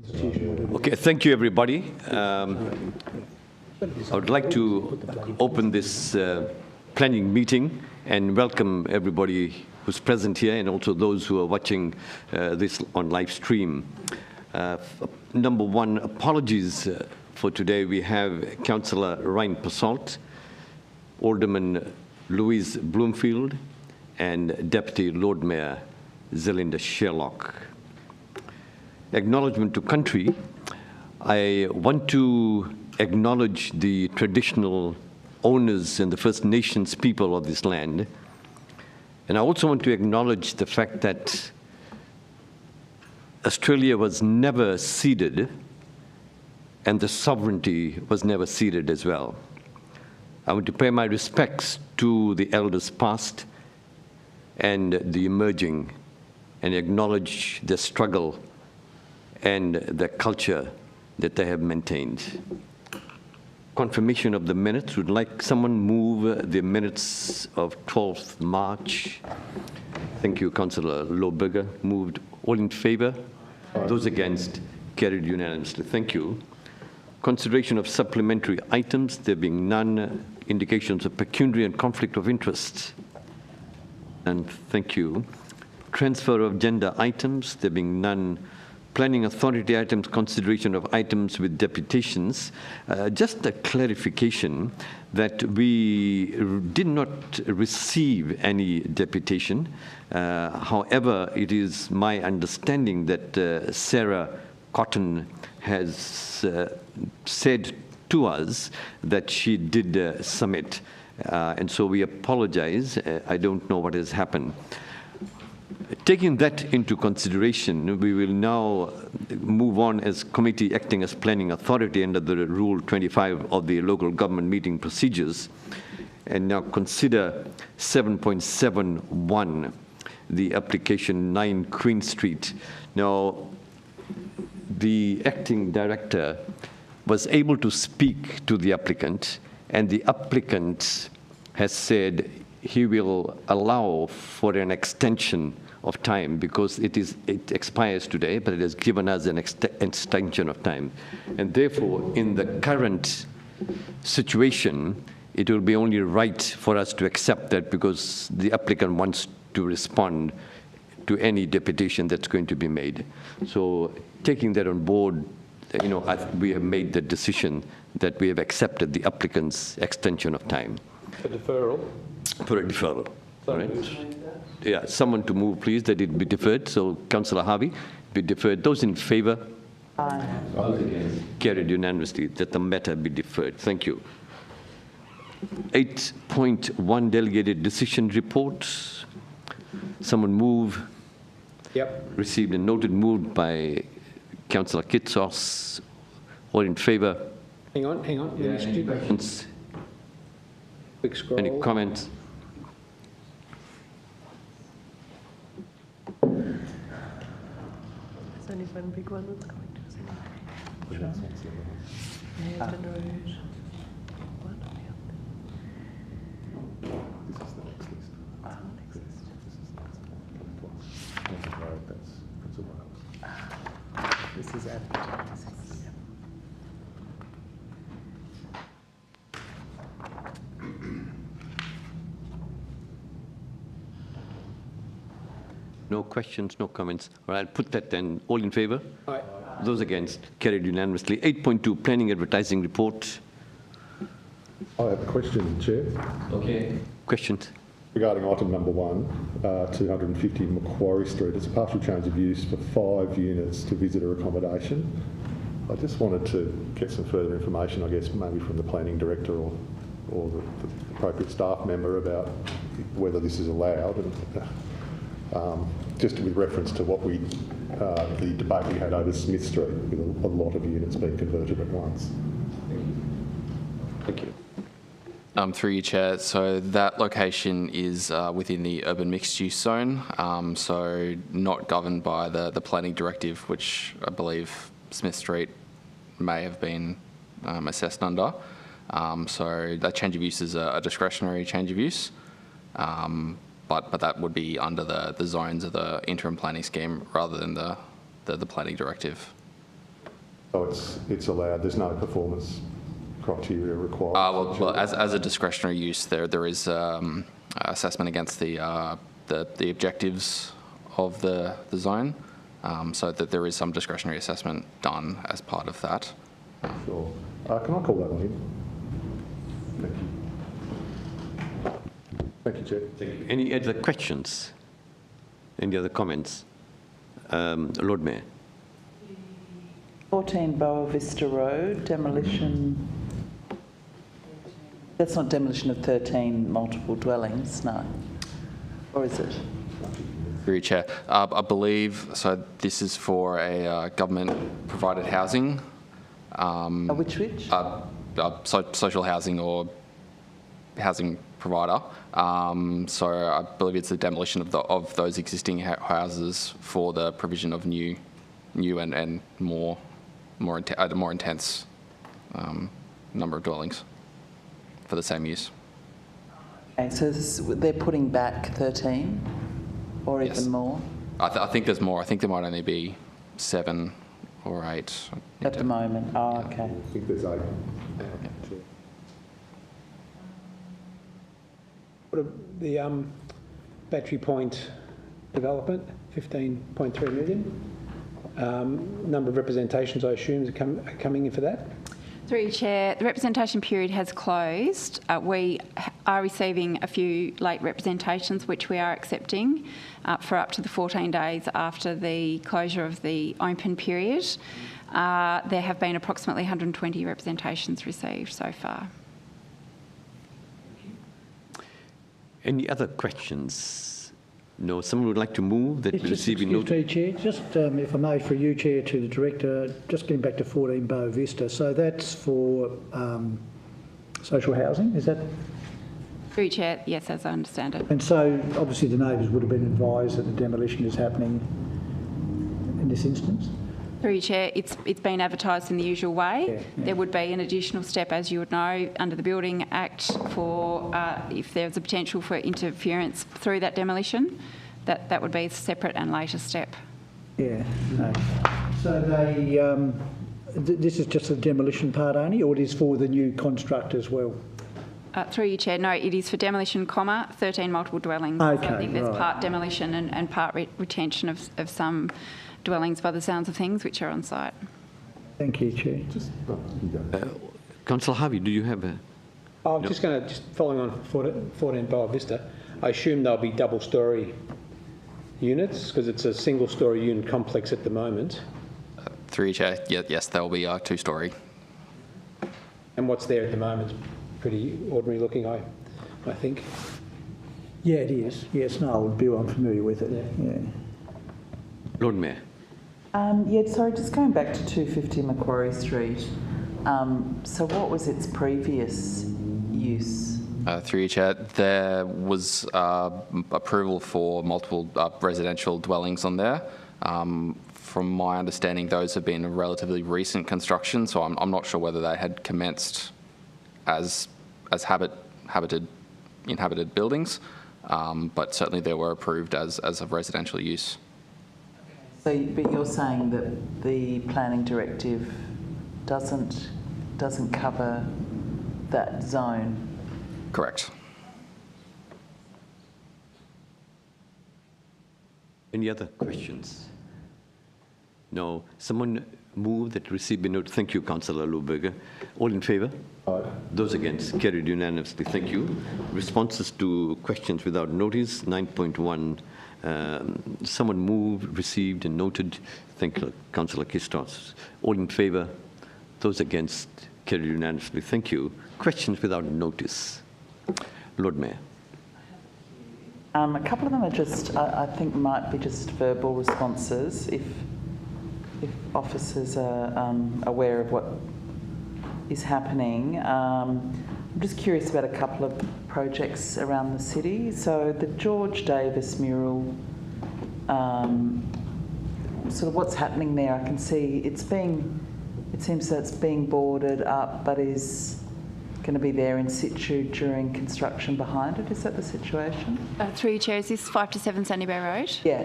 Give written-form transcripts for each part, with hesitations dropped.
Okay, thank you, everybody. I would like to open this planning meeting and welcome everybody who's present here and also those who are watching this on live stream. Number one, apologies for today. We have Councillor Ryan Passault, Alderman Louise Bloomfield, and Deputy Lord Mayor Zelinda Sherlock. Acknowledgement to country. I want to acknowledge the traditional owners and the First Nations people of this land. And I also want to acknowledge the fact that Australia was never ceded and the sovereignty was never ceded as well. I want to pay my respects to the elders past and the emerging and acknowledge the struggle and the culture that they have maintained. Confirmation of the minutes. Would like someone move the minutes of 12th March? Thank you, Councillor Lohberger. Moved. All in favour? Those against? Carried unanimously. Thank you. Consideration of supplementary items. There being none. Indications of pecuniary and conflict of interest. And thank you. Transfer of agenda items. There being none. Planning Authority items, consideration of items with deputations. Just a clarification that we did not receive any deputation. However, it is my understanding that Sarah Cotton has said to us that she did submit. And so we apologize. I don't know what has happened. Taking that into consideration, we will now move on as committee acting as planning authority under the Rule 25 of the local government meeting procedures, and now consider 7.71, the application 9 Queen Street. Now, the acting director was able to speak to the applicant, and the applicant has said he will allow for an extension of time because it expires today, but it has given us an extension of time. And therefore, in the current situation, it will be only right for us to accept that because the applicant wants to respond to any deputation that's going to be made. So taking that on board, we have made the decision that we have accepted the applicant's extension of time. For deferral? For a deferral, all right? Yeah, someone to move, please, that it be deferred. So, Councillor Harvey, be deferred. Those in favour? Aye. Those against? Carried unanimously that the matter be deferred. Thank you. 8.1 delegated decision report. Someone move. Yep. Received and noted. Moved by Councillor Kitsos. All in favour? Hang on. Yeah, any questions? Quick scroll. Any comments? There's only one big one that's coming to us anyway. Hampton Road. One or the other? This is the next list. Oh, next list. This is the next one. Hampton Road, that's Prince of Wales. This is advertising. No questions, no comments. All right, I'll put that then. All in favour? Aye. Those against? Carried unanimously. 8.2, planning advertising report. I have a question, Chair. Okay. Questions? Regarding item number 1, 250 Macquarie Street. It's a partial change of use for 5 units to visitor accommodation. I just wanted to get some further information, I guess, maybe from the planning director or the appropriate staff member about whether this is allowed. And, just with reference to what the debate we had over Smith Street, with a lot of units being converted at once. Thank you. Through you, Chair. So that location is within the urban mixed-use zone, so not governed by the planning directive, which I believe Smith Street may have been assessed under. So that change of use is a discretionary change of use. But that would be under the zones of the interim planning scheme rather than the planning directive. So it's allowed, there's no performance criteria required? Well, as a discretionary use, there is assessment against the objectives of the zone, so that there is some discretionary assessment done as part of that. Sure. Can I call that one in? Thank you. Thank you, Chair. Any other questions? Any other comments? Lord Mayor. 14 Boa Vista Road, demolition. That's not demolition of 13 multiple dwellings, no. Or is it? Through you, Chair. I believe, so this is for a government-provided housing. Which? Social housing or housing provider. So I believe it's the demolition of those existing houses for the provision of new and more intense number of dwellings for the same use. Okay, so they're putting back 13 or Yes. even more I think there's more. I think there might only be 7 or 8. at the moment? Oh, okay. I think there's 8. Chair. The Battery Point development, 15.3 million. Number of representations, I assume, are coming in for that. Through you, Chair, the representation period has closed. We are receiving a few late representations, which we are accepting for up to the 14 days after the closure of the open period. There have been approximately 120 representations received so far. Any other questions? No, someone would like to move that we Just receive in excuse notice. me, Chair, just if I may, for you, Chair, to the Director, just getting back to 14 Boa Vista. So that's for social housing, is that? Through you, Chair, yes, as I understand it. And so obviously the neighbours would have been advised that the demolition is happening in this instance? Through you, Chair, it's been advertised in the usual way. Yeah. There would be an additional step, as you would know, under the Building Act for if there's a potential for interference through that demolition, that would be a separate and later step. Yeah. No. So they, this is just the demolition part only, or it is for the new construct as well? Through you, Chair, no, it is for demolition, 13 multiple dwellings. Okay, So I think there's right. part demolition and part retention of some dwellings by the sounds of things, which are on site. Thank you, Chair. Councillor Harvey, do you have a... I'm just following on 14 Boa Vista. I assume they'll be double-storey units because it's a single-storey unit complex at the moment. Through you, Chair, yes, there will be 2-storey. And what's there at the moment is pretty ordinary looking, I think. Yeah, it is. Yes, no, old Bill, I'm familiar with it. Yeah. Lord Mayor. Yeah, sorry, just going back to 250 Macquarie Street. So what was its previous use? Through you, Chair, there was approval for multiple residential dwellings on there. From my understanding, those have been a relatively recent construction, so I'm not sure whether they had commenced as inhabited buildings, but certainly they were approved as of residential use. So, but you're saying that the planning directive doesn't cover that zone? Correct. Any other questions? No. Someone move that receive a note. Thank you, Councillor Lohberger. All in favour? Aye. Those against? Carried unanimously. Thank you. Responses to questions without notice. 9.1. Someone moved, received and noted. Thank you, Councillor Kistos. All in favour? Those against? Carried unanimously. Thank you. Questions without notice. Lord Mayor. A couple of them are just, I think, might be just verbal responses if officers are aware of what is happening. I'm just curious about a couple of projects around the city. So the George Davis mural, sort of what's happening there, I can see it seems that it's being boarded up but is going to be there in situ during construction behind it. Is that the situation? Through you, Chair, is this 5 to 7 Sandy Bay Road? Yeah.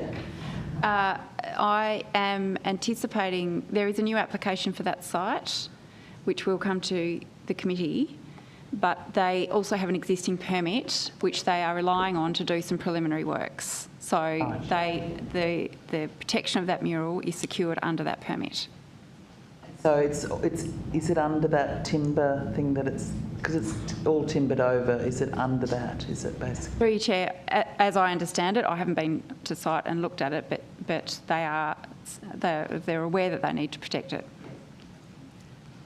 I am anticipating there is a new application for that site, which will come to the committee, but they also have an existing permit which they are relying on to do some preliminary works. So the protection of that mural is secured under that permit. So is it under that timber thing that it's, because it's all timbered over, is it under that, is it basically? Through you, Chair, as I understand it, I haven't been to site and looked at it, but they're aware that they need to protect it.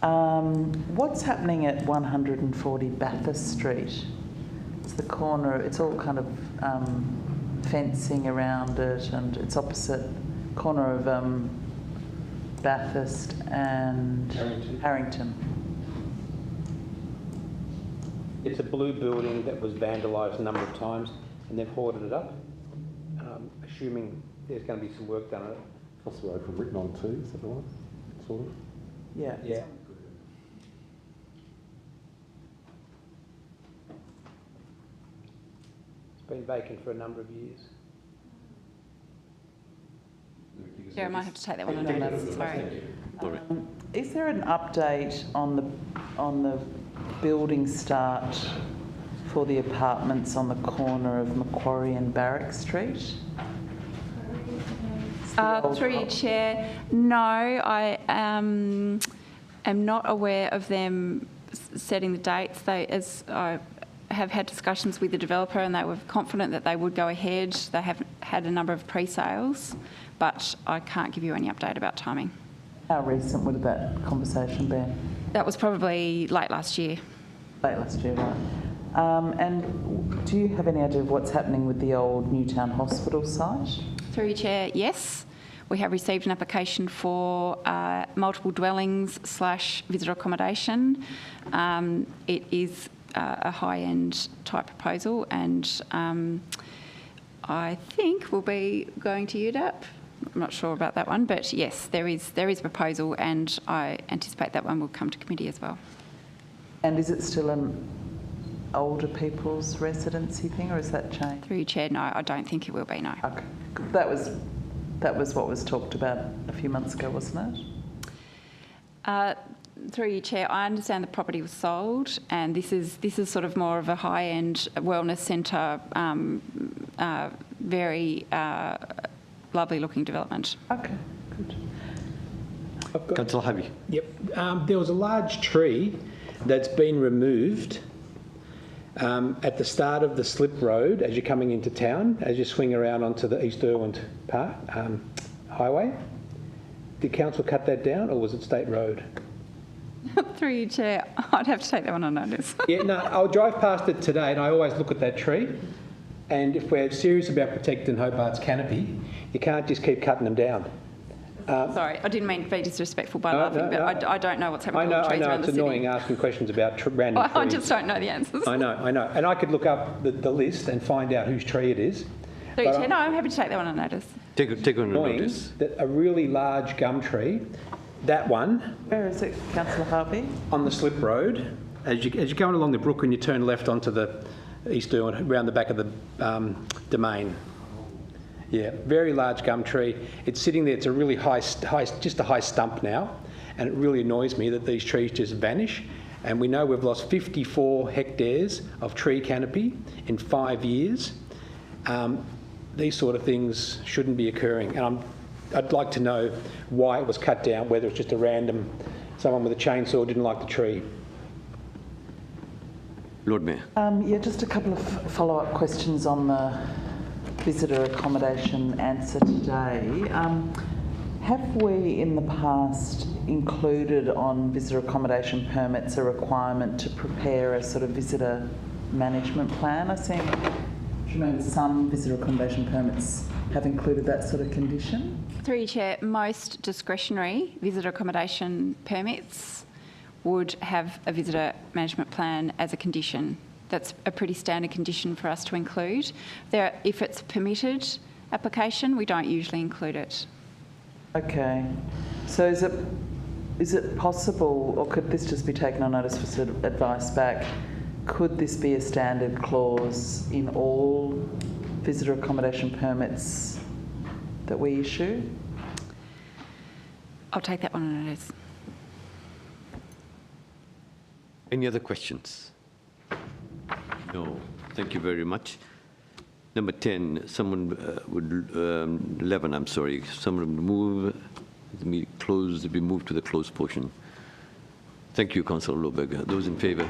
What's happening at 140 Bathurst Street? It's the corner, it's all kind of fencing around it, and it's opposite corner of Bathurst and Harrington. It's a blue building that was vandalised a number of times and they've hoarded it up. Assuming there's going to be some work done on it. Across the road from Written on Tea, is that the one? Sort of? Yeah. Yeah. It's been vacant for a number of years. Chair, I might have to take that one on notice. Sorry. Is there an update on the building start for the apartments on the corner of Macquarie and Barrack Street? Through you, Chair, no, I am not aware of them setting the dates. As I have had discussions with the developer and they were confident that they would go ahead. They have had a number of pre-sales, but I can't give you any update about timing. How recent would that conversation be? That was probably late last year. Late last year, right. And do you have any idea of what's happening with the old Newtown Hospital site? Through you, Chair, yes. We have received an application for multiple dwellings / visitor accommodation. It is a high-end type proposal, and I think we'll be going to UDAP. I'm not sure about that one, but yes, there is a proposal, and I anticipate that one will come to committee as well. And is it still an older people's residency thing, or has that changed? Through you, Chair, no, I don't think it will be, no. Okay, that was what was talked about a few months ago, wasn't it? Through you, Chair, I understand the property was sold, and this is sort of more of a high-end wellness centre, very lovely-looking development. Okay, good. Councillor Harvey. Yep. There was a large tree that's been removed at the start of the slip road as you're coming into town, as you swing around onto the East Derwent highway. Did council cut that down, or was it State Road? Through you, Chair, I'd have to take that one on notice. Yeah, no, I'll drive past it today and I always look at that tree. And if we're serious about protecting Hobart's canopy, you can't just keep cutting them down. Sorry, I didn't mean to be disrespectful by laughing, but I don't know what's happening with trees around the city. It's annoying asking questions about random trees. I just don't know the answers. I know. And I could look up the list and find out whose tree it is. Through you, Chair, no, I'm happy to take that one on notice. Take on notice. That a really large gum tree, that one. Where is it, Councillor Harvey? On the slip road, as you're going along the brook and you turn left onto the East Derwent, around the back of the domain. Yeah, very large gum tree. It's sitting there. It's a really high, just a high stump now, and it really annoys me that these trees just vanish. And we know we've lost 54 hectares of tree canopy in 5 years. These sort of things shouldn't be occurring, and I'd like to know why it was cut down. Whether it's just a random someone with a chainsaw didn't like the tree. Lord Mayor. Yeah, just a couple of follow-up questions on the visitor accommodation answer today. Have we in the past included on visitor accommodation permits a requirement to prepare a sort of visitor management plan? I seem to remember some visitor accommodation permits have included that sort of condition. Through you, Chair, most discretionary visitor accommodation permits would have a visitor management plan as a condition. That's a pretty standard condition for us to include. If it's permitted application, we don't usually include it. Okay. So is it possible, or could this just be taken on notice for sort of advice back? Could this be a standard clause in all visitor accommodation permits that we issue. I'll take that one on notice. Any other questions? No. Thank you very much. Number 10, someone 11, I'm sorry. Someone would move the meeting closed, be moved to the closed portion. Thank you, Councillor Lohberger. Those in favour?